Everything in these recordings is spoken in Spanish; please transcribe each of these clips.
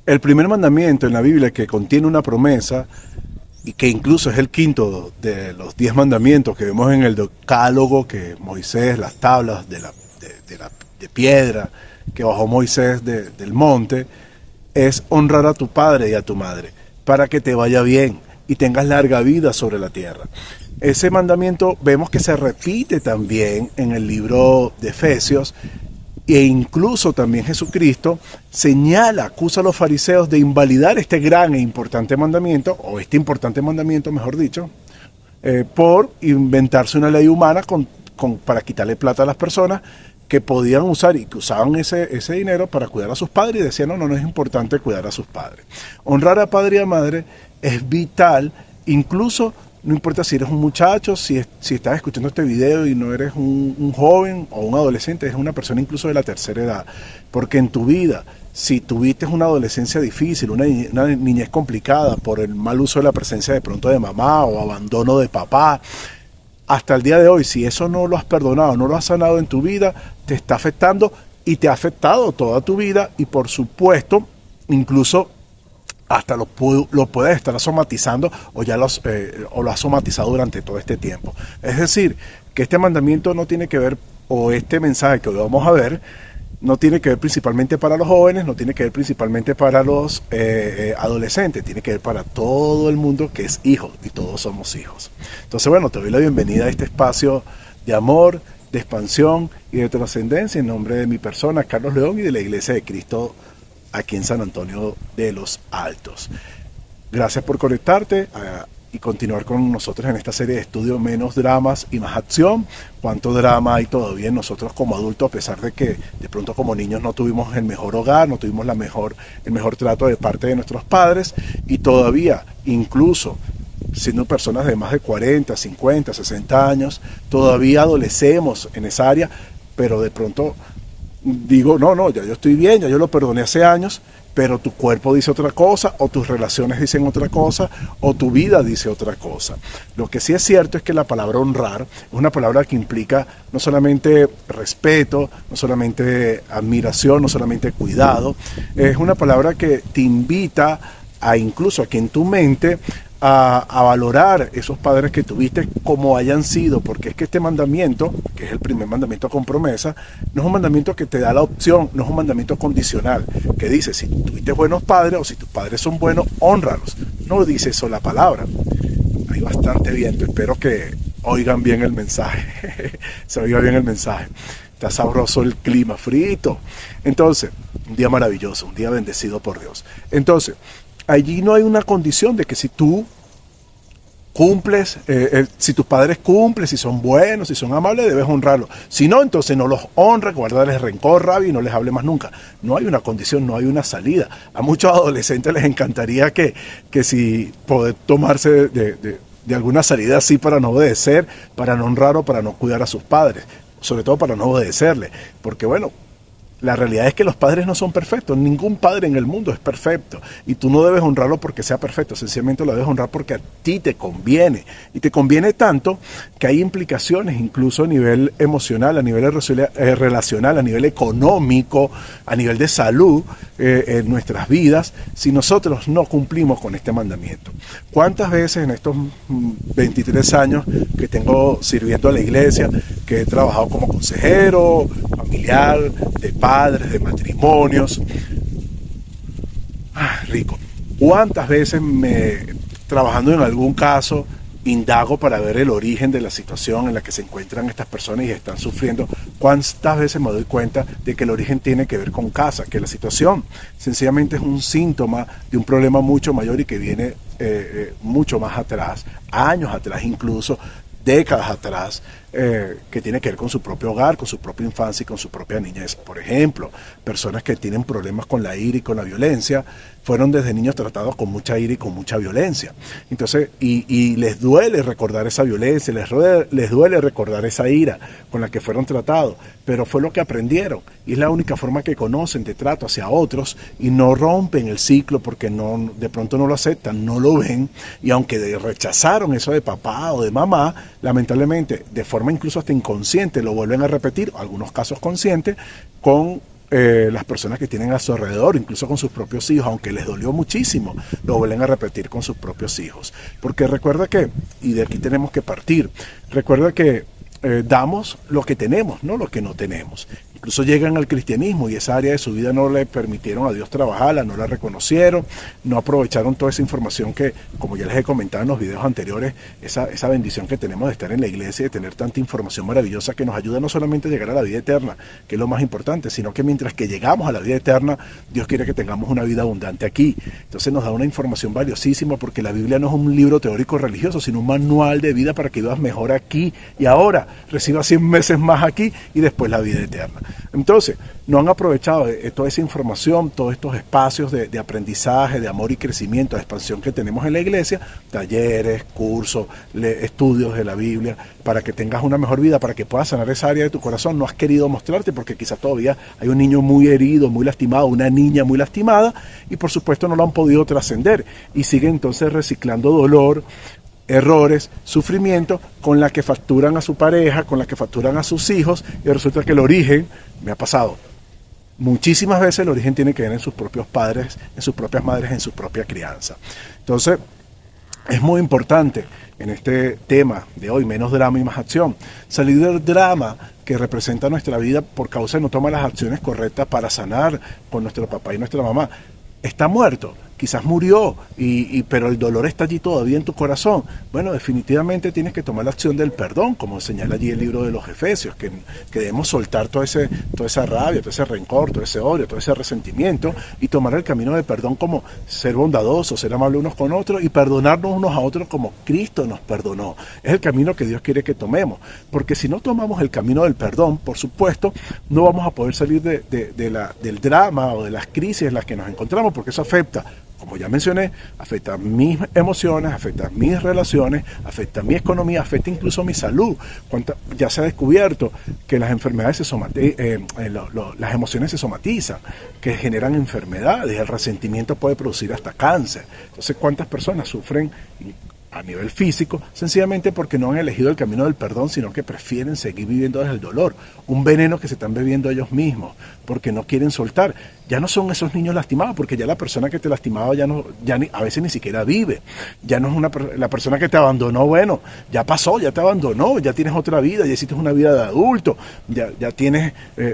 El primer mandamiento en la Biblia que contiene una promesa y que incluso es el quinto de los 10 mandamientos que vemos en el decálogo que Moisés, las tablas de piedra que bajó Moisés del monte, es honrar a tu padre y a tu madre para que te vaya bien y tengas larga vida sobre la tierra. Ese mandamiento vemos que se repite también en el libro de Efesios, e incluso también Jesucristo señala, acusa a los fariseos de invalidar este gran e importante mandamiento, o este importante mandamiento mejor dicho, por inventarse una ley humana para quitarle plata a las personas que podían usar y que usaban ese dinero para cuidar a sus padres, y decían, no es importante cuidar a sus padres. Honrar a padre y a madre es vital, incluso no importa si eres un muchacho, si estás escuchando este video y no eres un joven o un adolescente, eres una persona incluso de la tercera edad, porque en tu vida, si tuviste una adolescencia difícil, una niñez complicada por el mal uso de la presencia de pronto de mamá o abandono de papá, hasta el día de hoy, si eso no lo has perdonado, no lo has sanado en tu vida, te está afectando y te ha afectado toda tu vida, y por supuesto, incluso hasta lo puedes estar somatizando o ya lo has somatizado durante todo este tiempo. Es decir, que este mandamiento no tiene que ver, o este mensaje que hoy vamos a ver, no tiene que ver principalmente para los jóvenes, no tiene que ver principalmente para los adolescentes, tiene que ver para todo el mundo que es hijo, y todos somos hijos. Entonces, bueno, te doy la bienvenida a este espacio de amor, de expansión y de trascendencia en nombre de mi persona, Carlos León, y de la Iglesia de Cristo aquí en San Antonio de los Altos. Gracias por conectarte y continuar con nosotros en esta serie de estudio Menos Dramas y Más Acción. Cuánto drama hay todavía en nosotros como adultos, a pesar de que de pronto como niños no tuvimos el mejor hogar, no tuvimos el mejor trato de parte de nuestros padres, y todavía, incluso siendo personas de más de 40, 50, 60 años, todavía adolecemos en esa área, pero de pronto digo, ya yo estoy bien, ya yo lo perdoné hace años, pero tu cuerpo dice otra cosa, o tus relaciones dicen otra cosa, o tu vida dice otra cosa. Lo que sí es cierto es que la palabra honrar es una palabra que implica no solamente respeto, no solamente admiración, no solamente cuidado, es una palabra que te invita a incluso a que en tu mente a valorar esos padres que tuviste como hayan sido, porque es que este mandamiento, que es el primer mandamiento con promesa, no es un mandamiento que te da la opción, no es un mandamiento condicional, que dice, si tuviste buenos padres o si tus padres son buenos, hónralos. No dice eso la palabra. Hay bastante viento, espero que oigan bien el mensaje, se oiga bien el mensaje. Está sabroso el clima, frito. Entonces, un día maravilloso, un día bendecido por Dios. Entonces, allí no hay una condición de que si tú cumples, si tus padres cumplen, si son buenos, si son amables, debes honrarlos. Si no, entonces no los honres, guardarles rencor, rabia y no les hable más nunca. No hay una condición, no hay una salida. A muchos adolescentes les encantaría que si poder tomarse de alguna salida así para no obedecer, para no honrar o para no cuidar a sus padres, sobre todo para no obedecerle, porque bueno, la realidad es que los padres no son perfectos, ningún padre en el mundo es perfecto, y tú no debes honrarlo porque sea perfecto, sencillamente lo debes honrar porque a ti te conviene, y te conviene tanto que hay implicaciones incluso a nivel emocional, a nivel relacional, a nivel económico, a nivel de salud en nuestras vidas, si nosotros no cumplimos con este mandamiento. ¿Cuántas veces en estos 23 años que tengo sirviendo a la iglesia, que he trabajado como consejero, familiar, de padres, de matrimonios, rico, cuántas veces trabajando en algún caso, indago para ver el origen de la situación en la que se encuentran estas personas y están sufriendo? ¿Cuántas veces me doy cuenta de que el origen tiene que ver con casa, que la situación sencillamente es un síntoma de un problema mucho mayor y que viene mucho más atrás, años atrás incluso, décadas atrás, que tiene que ver con su propio hogar, con su propia infancia y con su propia niñez? Por ejemplo, personas que tienen problemas con la ira y con la violencia, fueron desde niños tratados con mucha ira y con mucha violencia. Entonces, y les duele recordar esa violencia, les duele recordar esa ira con la que fueron tratados, pero fue lo que aprendieron, y es la única forma que conocen de trato hacia otros, y no rompen el ciclo porque de pronto no lo aceptan, no lo ven, y aunque rechazaron eso de papá o de mamá, lamentablemente, de forma incluso hasta inconsciente, lo vuelven a repetir, algunos casos conscientes, con las personas que tienen a su alrededor, incluso con sus propios hijos, aunque les dolió muchísimo, lo vuelven a repetir con sus propios hijos. Porque recuerda que, y de aquí tenemos que partir, recuerda que damos lo que tenemos, no lo que no tenemos. Incluso llegan al cristianismo y esa área de su vida no le permitieron a Dios trabajarla, no la reconocieron, no aprovecharon toda esa información que, como ya les he comentado en los videos anteriores, esa bendición que tenemos de estar en la iglesia y de tener tanta información maravillosa que nos ayuda no solamente a llegar a la vida eterna, que es lo más importante, sino que mientras que llegamos a la vida eterna, Dios quiere que tengamos una vida abundante aquí. Entonces nos da una información valiosísima, porque la Biblia no es un libro teórico religioso, sino un manual de vida para que vivas mejor aquí y ahora, recibas 100 meses más aquí y después la vida eterna. Entonces, no han aprovechado toda esa información, todos estos espacios de aprendizaje, de amor y crecimiento, de expansión que tenemos en la iglesia, talleres, cursos, estudios de la Biblia, para que tengas una mejor vida, para que puedas sanar esa área de tu corazón. No has querido mostrarte porque quizás todavía hay un niño muy herido, muy lastimado, una niña muy lastimada, y por supuesto no lo han podido trascender, y siguen entonces reciclando dolor, errores, sufrimiento, con la que facturan a su pareja, con la que facturan a sus hijos, y resulta que el origen, me ha pasado muchísimas veces, el origen tiene que ver en sus propios padres, en sus propias madres, en su propia crianza. Entonces, es muy importante en este tema de hoy, menos drama y más acción, salir del drama que representa nuestra vida por causa de no tomar las acciones correctas para sanar con nuestro papá y nuestra mamá. Está muerto, quizás murió, pero el dolor está allí todavía en tu corazón. Bueno, definitivamente tienes que tomar la acción del perdón, como señala allí el libro de los Efesios, que debemos soltar toda esa rabia, todo ese rencor, todo ese odio, todo ese resentimiento, y tomar el camino del perdón como ser bondadosos, ser amables unos con otros y perdonarnos unos a otros como Cristo nos perdonó. Es el camino que Dios quiere que tomemos, porque si no tomamos el camino del perdón, por supuesto, no vamos a poder salir del drama o de las crisis en las que nos encontramos, porque eso afecta, como ya mencioné, afecta mis emociones, afecta mis relaciones, afecta mi economía, afecta incluso mi salud. Ya se ha descubierto que las enfermedades las emociones se somatizan, que generan enfermedades, el resentimiento puede producir hasta cáncer. Entonces, ¿cuántas personas sufren a nivel físico, sencillamente porque no han elegido el camino del perdón, sino que prefieren seguir viviendo desde el dolor? Un veneno que se están bebiendo ellos mismos, porque no quieren soltar. Ya no son esos niños lastimados, porque ya la persona que te lastimaba a veces ni siquiera vive. Ya no es la persona que te abandonó, bueno, ya pasó, ya te abandonó, ya tienes otra vida, ya hiciste una vida de adulto, ya tienes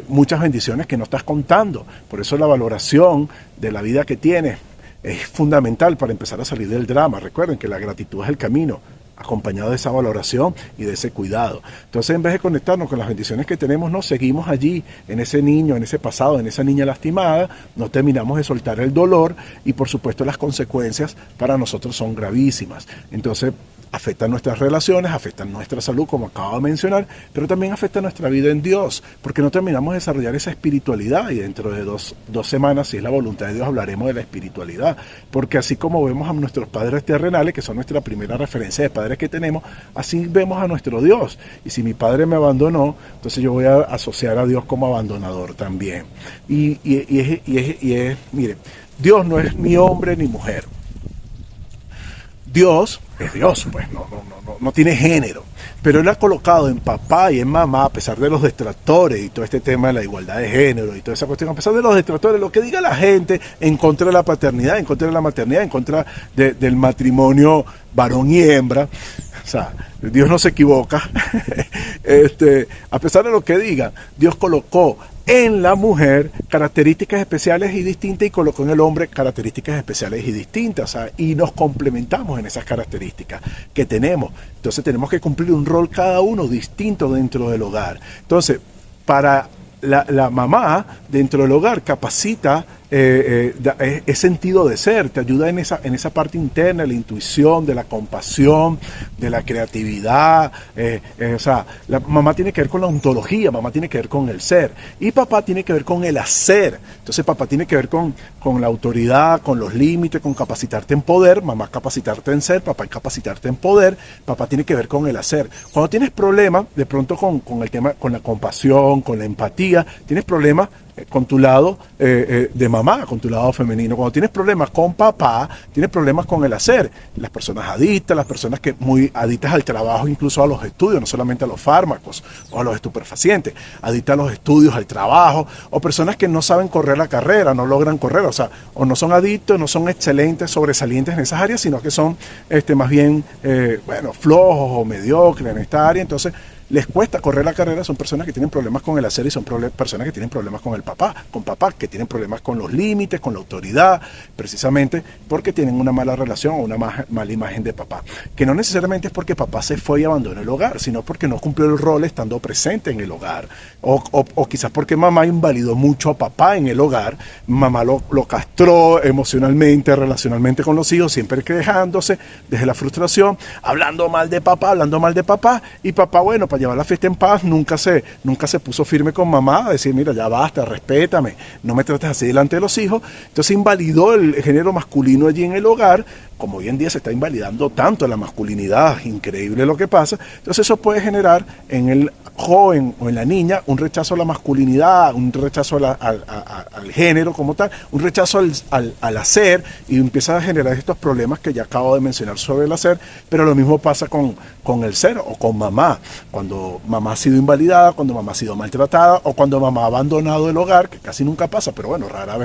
muchas bendiciones que no estás contando. Por eso la valoración de la vida que tienes es fundamental para empezar a salir del drama. Recuerden que la gratitud es el camino, acompañado de esa valoración y de ese cuidado. Entonces, en vez de conectarnos con las bendiciones que tenemos, nos seguimos allí, en ese niño, en ese pasado, en esa niña lastimada, no terminamos de soltar el dolor y, por supuesto, las consecuencias para nosotros son gravísimas. Entonces, afectan nuestras relaciones, afectan nuestra salud, como acabo de mencionar, pero también afecta nuestra vida en Dios, porque no terminamos de desarrollar esa espiritualidad, y dentro de dos semanas, si es la voluntad de Dios, hablaremos de la espiritualidad, porque así como vemos a nuestros padres terrenales, que son nuestra primera referencia de padres que tenemos, así vemos a nuestro Dios. Y si mi padre me abandonó, entonces yo voy a asociar a Dios como abandonador también. Mire, Dios no es ni hombre ni mujer. Dios es Dios, pues no tiene género, pero Él ha colocado en papá y en mamá, a pesar de los detractores y todo este tema de la igualdad de género y toda esa cuestión, a pesar de los detractores, lo que diga la gente en contra de la paternidad, en contra de la maternidad, en contra del matrimonio varón y hembra, o sea, Dios no se equivoca. A pesar de lo que digan, Dios colocó en la mujer características especiales y distintas, y colocó en el hombre características especiales y distintas, o sea, y nos complementamos en esas características que tenemos. Entonces tenemos que cumplir un rol cada uno distinto dentro del hogar. Entonces, para la mamá dentro del hogar capacita es sentido de ser, te ayuda en esa parte interna, la intuición, de la compasión, de la creatividad. O sea, la mamá tiene que ver con la ontología, mamá tiene que ver con el ser, y papá tiene que ver con el hacer. Entonces papá tiene que ver con la autoridad, con los límites, con capacitarte en poder, mamá capacitarte en ser, papá capacitarte en poder, papá tiene que ver con el hacer. Cuando tienes problemas, de pronto con el tema, con la compasión, con la empatía, tienes problemas con tu lado de mamá, con tu lado femenino. Cuando tienes problemas con papá, tienes problemas con el hacer. Las personas adictas, las personas que muy adictas al trabajo, incluso a los estudios, no solamente a los fármacos o a los estupefacientes, adictas a los estudios, al trabajo, o personas que no saben correr la carrera, no logran correr, o sea, o no son adictos, no son excelentes, sobresalientes en esas áreas, sino que son más bien, flojos o mediocres en esta área. Entonces les cuesta correr la carrera, son personas que tienen problemas con el hacer y son personas que tienen problemas con papá, que tienen problemas con los límites, con la autoridad, precisamente porque tienen una mala relación o una mala imagen de papá, que no necesariamente es porque papá se fue y abandonó el hogar, sino porque no cumplió el rol estando presente en el hogar, o quizás porque mamá invalidó mucho a papá en el hogar, mamá lo castró emocionalmente, relacionalmente con los hijos, siempre quejándose desde la frustración, hablando mal de papá, y papá, bueno, para llevar la fiesta en paz, nunca se puso firme con mamá, a decir, mira, ya basta, respétame, no me trates así delante de los hijos. Entonces invalidó el género masculino allí en el hogar, como hoy en día se está invalidando tanto la masculinidad, increíble lo que pasa. Entonces eso puede generar en el joven o en la niña un rechazo a la masculinidad, un rechazo al género como tal, un rechazo al hacer, y empieza a generar estos problemas que ya acabo de mencionar sobre el hacer. Pero lo mismo pasa con el ser o con mamá, cuando mamá ha sido invalidada, cuando mamá ha sido maltratada, o cuando mamá ha abandonado el hogar, que casi nunca pasa, pero bueno, rara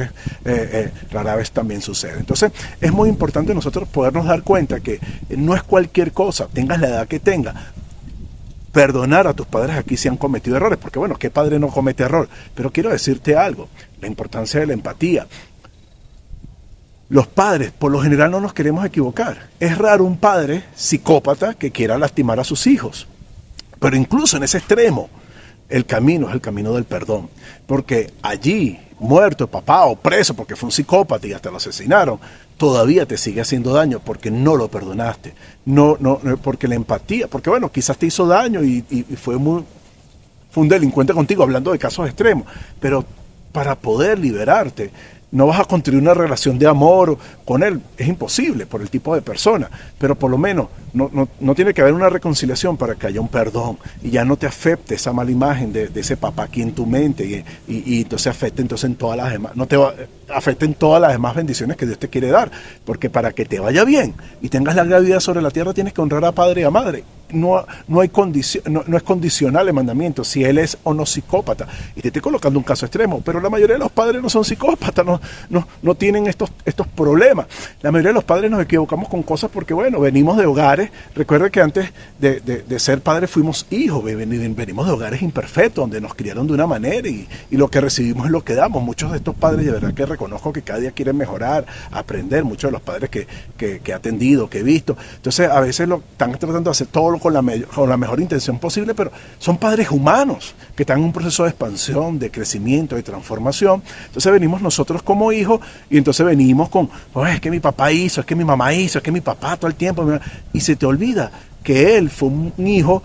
vez también sucede. Entonces es muy importante nosotros podernos dar cuenta que no es cualquier cosa, tengas la edad que tengas, perdonar a tus padres aquí si han cometido errores, porque bueno, ¿qué padre no comete error? Pero quiero decirte algo, la importancia de la empatía. Los padres, por lo general, no nos queremos equivocar. Es raro un padre psicópata que quiera lastimar a sus hijos. Pero incluso en ese extremo, el camino es el camino del perdón. Porque allí, muerto papá o preso porque fue un psicópata y hasta lo asesinaron, todavía te sigue haciendo daño porque no lo perdonaste. No, porque la empatía, porque bueno, quizás te hizo daño y fue un delincuente contigo, hablando de casos extremos. Pero para poder liberarte, no vas a construir una relación de amor con él, es imposible por el tipo de persona, pero por lo menos no tiene que haber una reconciliación para que haya un perdón y ya no te afecte esa mala imagen de ese papá aquí en tu mente y entonces afecte en todas las demás, afecten todas las demás bendiciones que Dios te quiere dar, porque para que te vaya bien y tengas larga vida sobre la tierra tienes que honrar a padre y a madre. No es condicional el mandamiento si él es o no psicópata, y te estoy colocando un caso extremo, pero la mayoría de los padres no son psicópatas, no tienen estos problemas. La mayoría de los padres nos equivocamos con cosas porque bueno, venimos de hogares, recuerda que antes de ser padres fuimos hijos, venimos de hogares imperfectos donde nos criaron de una manera y lo que recibimos es lo que damos. Muchos de estos padres de verdad que reconozco que cada día quieren mejorar, aprender, muchos de los padres que he atendido, que he visto, entonces a veces lo están tratando de hacer todo con la mejor intención posible, pero son padres humanos que están en un proceso de expansión, de crecimiento, de transformación. Entonces venimos nosotros como hijos y entonces venimos con, es que mi papá hizo, es que mi mamá hizo, es que mi papá todo el tiempo, y se te olvida que él fue un niño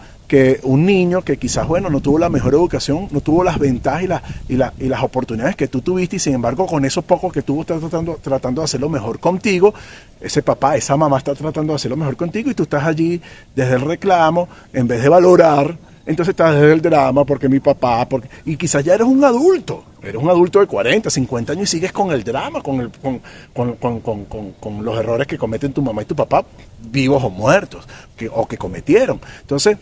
que quizás, bueno, no tuvo la mejor educación, no tuvo las ventajas y las oportunidades que tú tuviste, y sin embargo, con eso poco que tú estás tratando de hacerlo mejor contigo, ese papá, esa mamá está tratando de hacerlo mejor contigo, y tú estás allí desde el reclamo, en vez de valorar, entonces estás desde el drama, porque mi papá, y quizás ya eres un adulto de 40, 50 años y sigues con el drama, con los errores que cometen tu mamá y tu papá, vivos o muertos, o que cometieron. Entonces,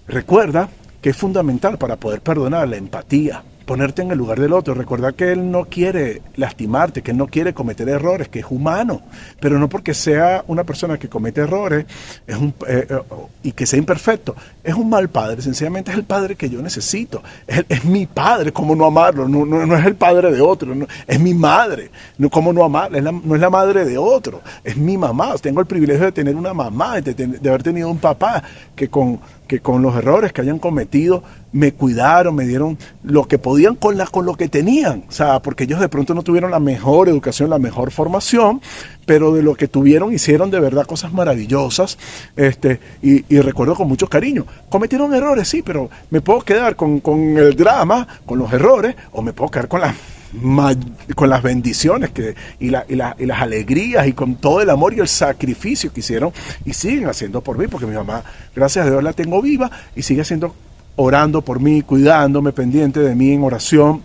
recuerda que es fundamental para poder perdonar la empatía, ponerte en el lugar del otro, recordar que él no quiere lastimarte, que él no quiere cometer errores, que es humano, pero no porque sea una persona que comete errores y que sea imperfecto, es un mal padre, sencillamente es el padre que yo necesito, es mi padre, ¿cómo no amarlo? No es el padre de otro, es mi madre, ¿cómo no amarla? No es la madre de otro, es mi mamá, tengo el privilegio de tener una mamá, de haber tenido un papá que con los errores que hayan cometido me cuidaron, me dieron lo que podían con lo que tenían, o sea, porque ellos de pronto no tuvieron la mejor educación, la mejor formación, pero de lo que tuvieron hicieron de verdad cosas maravillosas, y recuerdo con mucho cariño. Cometieron errores, sí, pero me puedo quedar con el drama, con los errores, o me puedo quedar con las bendiciones y las alegrías y con todo el amor y el sacrificio que hicieron y siguen haciendo por mí, porque mi mamá, gracias a Dios, la tengo viva y sigue orando por mí, cuidándome, pendiente de mí en oración.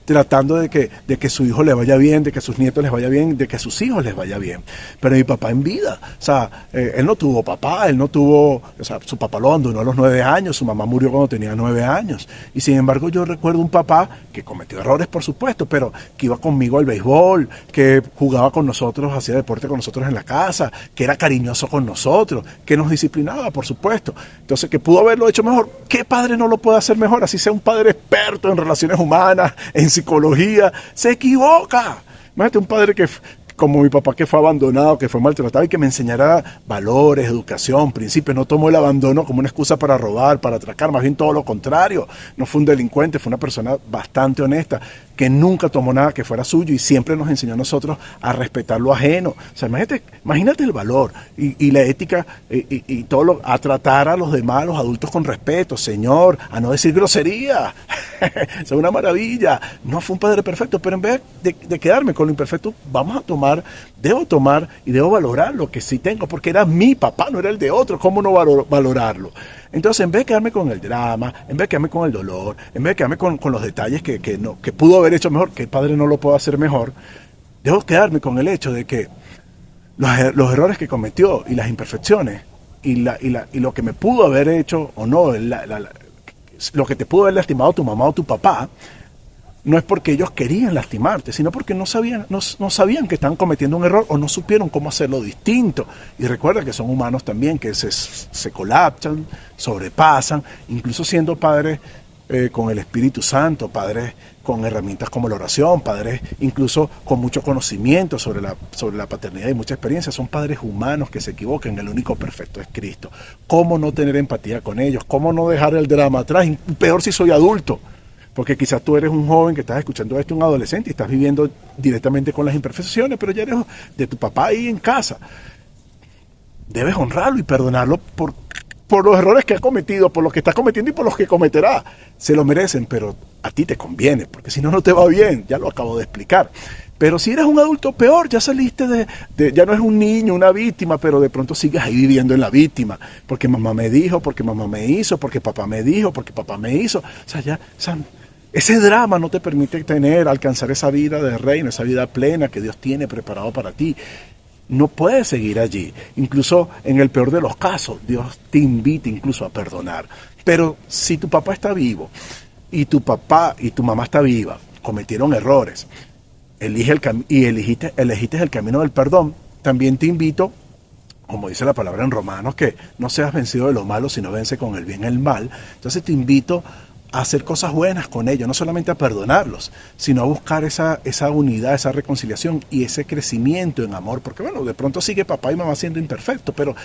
tratando de que su hijo le vaya bien, de que sus nietos les vaya bien, de que sus hijos les vaya bien. Pero mi papá en vida, o sea, él no tuvo papá, él no tuvo, o sea, su papá lo abandonó a los 9 años, su mamá murió cuando tenía 9 años. Y sin embargo yo recuerdo un papá que cometió errores, por supuesto, pero que iba conmigo al béisbol, que jugaba con nosotros, hacía deporte con nosotros en la casa, que era cariñoso con nosotros, que nos disciplinaba, por supuesto. Entonces, que pudo haberlo hecho mejor. ¿Qué padre no lo puede hacer mejor? Así sea un padre experto en relaciones humanas, en psicología, se equivoca. Imagínate un padre que, como mi papá, que fue abandonado, que fue maltratado y que me enseñara valores, educación, principios. No tomó el abandono como una excusa para robar, para atracar, más bien todo lo contrario. No fue un delincuente, fue una persona bastante honesta, que nunca tomó nada que fuera suyo y siempre nos enseñó a nosotros a respetar lo ajeno. O sea, imagínate el valor y la ética y todo a tratar a los demás, a los adultos con respeto, señor, a no decir grosería. Es una maravilla. No fue un padre perfecto, pero en vez de quedarme con lo imperfecto, debo tomar y debo valorar lo que sí tengo, porque era mi papá, no era el de otro. ¿Cómo no valorarlo? Entonces, en vez de quedarme con el drama, en vez de quedarme con el dolor, en vez de quedarme con los detalles que pudo haber hecho mejor, que el padre no lo puede hacer mejor, debo quedarme con el hecho de que los errores que cometió y las imperfecciones y lo que me pudo haber hecho o no, lo que te pudo haber lastimado tu mamá o tu papá, no es porque ellos querían lastimarte, sino porque no sabían que estaban cometiendo un error o no supieron cómo hacerlo distinto. Y recuerda que son humanos también, que se colapsan, sobrepasan, incluso siendo padres con el Espíritu Santo, padres con herramientas como la oración, padres incluso con mucho conocimiento sobre la paternidad y mucha experiencia. Son padres humanos que se equivocan, el único perfecto es Cristo. ¿Cómo no tener empatía con ellos? ¿Cómo no dejar el drama atrás? Peor si soy adulto. Porque quizás tú eres un joven que estás escuchando esto, un adolescente, y estás viviendo directamente con las imperfecciones, pero ya eres de tu papá ahí en casa. Debes honrarlo y perdonarlo por los errores que ha cometido, por los que está cometiendo y por los que cometerá. Se lo merecen, pero a ti te conviene, porque si no, no te va bien. Ya lo acabo de explicar. Pero si eres un adulto, peor, ya saliste ya no es un niño, una víctima, pero de pronto sigues ahí viviendo en la víctima. Porque mamá me dijo, porque mamá me hizo, porque papá me dijo, porque papá me hizo. Ese drama no te permite alcanzar esa vida de reino, esa vida plena que Dios tiene preparado para ti. No puedes seguir allí. Incluso en el peor de los casos, Dios te invita incluso a perdonar. Pero si tu papá está vivo y tu papá y tu mamá está viva, cometieron errores, elegiste el camino del perdón, también te invito, como dice la palabra en Romanos, que no seas vencido de lo malo, sino vence con el bien el mal. Entonces te invito a hacer cosas buenas con ellos, no solamente a perdonarlos, sino a buscar esa unidad, esa reconciliación y ese crecimiento en amor, porque bueno, de pronto sigue papá y mamá siendo imperfectos, pero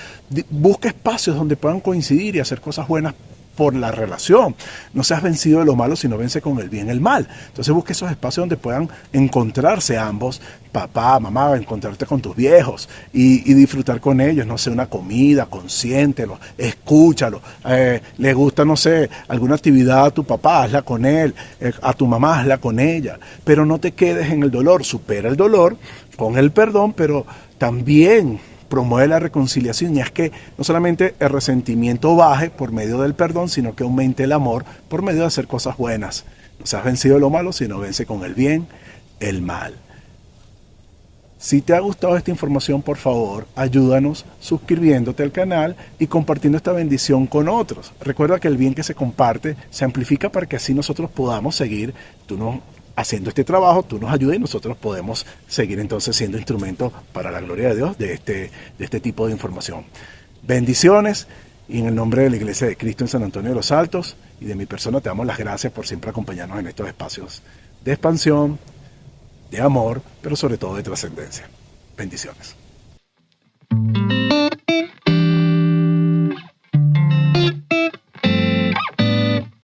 busca espacios donde puedan coincidir y hacer cosas buenas por la relación. No seas vencido de lo malo, sino vence con el bien el mal. Entonces busca esos espacios donde puedan encontrarse ambos, papá, mamá, encontrarte con tus viejos y disfrutar con ellos, no sé, una comida, consiéntelo, escúchalo, le gusta, no sé, alguna actividad a tu papá, hazla con él, a tu mamá, hazla con ella, pero no te quedes en el dolor, supera el dolor con el perdón, pero también promueve la reconciliación, y es que no solamente el resentimiento baje por medio del perdón, sino que aumente el amor por medio de hacer cosas buenas. No seas vencido de lo malo, sino vence con el bien el mal. Si te ha gustado esta información, por favor, ayúdanos suscribiéndote al canal y compartiendo esta bendición con otros. Recuerda que el bien que se comparte se amplifica para que así nosotros podamos seguir haciendo este trabajo, tú nos ayudas y nosotros podemos seguir entonces siendo instrumento para la gloria de Dios de este tipo de información. Bendiciones, y en el nombre de la Iglesia de Cristo en San Antonio de los Altos y de mi persona te damos las gracias por siempre acompañarnos en estos espacios de expansión, de amor, pero sobre todo de trascendencia. Bendiciones.